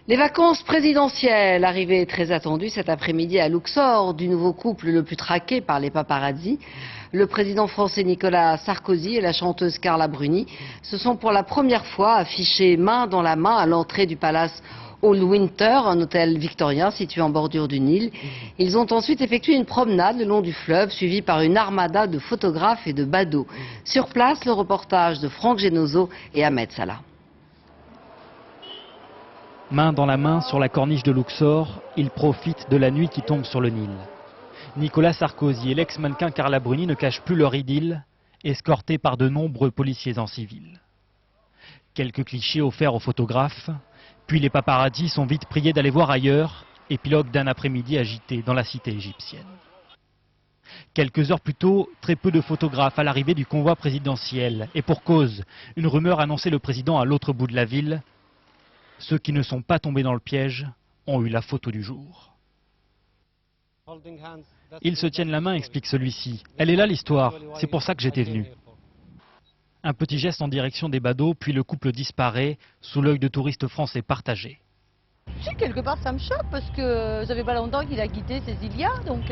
Les vacances présidentielles, arrivées très attendues cet après-midi à Luxor, du nouveau couple le plus traqué par les paparazzis. Le président français Nicolas Sarkozy et la chanteuse Carla Bruni se sont pour la première fois affichés main dans la main à l'entrée du palace All Winter, un hôtel victorien situé en bordure du Nil. Ils ont ensuite effectué une promenade le long du fleuve, suivie par une armada de photographes et de badauds. Sur place, le reportage de Franck Genozo et Ahmed Salah. Main dans la main sur la corniche de Luxor, ils profitent de la nuit qui tombe sur le Nil. Nicolas Sarkozy et l'ex-mannequin Carla Bruni ne cachent plus leur idylle, escortés par de nombreux policiers en civil. Quelques clichés offerts aux photographes, puis les paparazzis sont vite priés d'aller voir ailleurs, épilogue d'un après-midi agité dans la cité égyptienne. Quelques heures plus tôt, très peu de photographes à l'arrivée du convoi présidentiel. Et pour cause, une rumeur annonçait le président à l'autre bout de la ville. Ceux qui ne sont pas tombés dans le piège ont eu la photo du jour. Ils se tiennent la main, explique celui-ci. Elle est là l'histoire, c'est pour ça que j'étais venu. Un petit geste en direction des badauds, puis le couple disparaît, sous l'œil de touristes français partagés. Si, quelque part ça me choque parce que ça fait pas longtemps qu'il a quitté Cécilia, donc...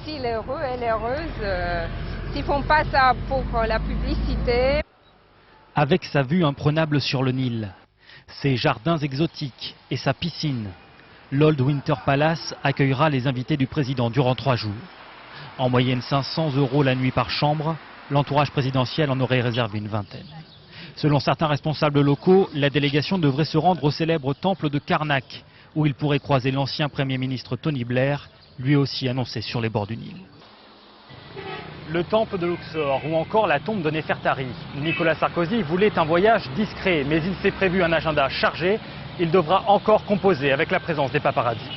S'il est heureux, elle est heureuse. S'ils font pas ça pour la publicité. Avec sa vue imprenable sur le Nil, ses jardins exotiques et sa piscine, l'Old Winter Palace accueillera les invités du président durant 3 jours. En moyenne 500 € la nuit par chambre, l'entourage présidentiel en aurait réservé une vingtaine. Selon certains responsables locaux, la délégation devrait se rendre au célèbre temple de Karnak, où il pourrait croiser l'ancien Premier ministre Tony Blair, lui aussi annoncé sur les bords du Nil. Le temple de Luxor ou encore la tombe de Néfertari. Nicolas Sarkozy voulait un voyage discret, mais il s'est prévu un agenda chargé. Il devra encore composer avec la présence des paparazzis.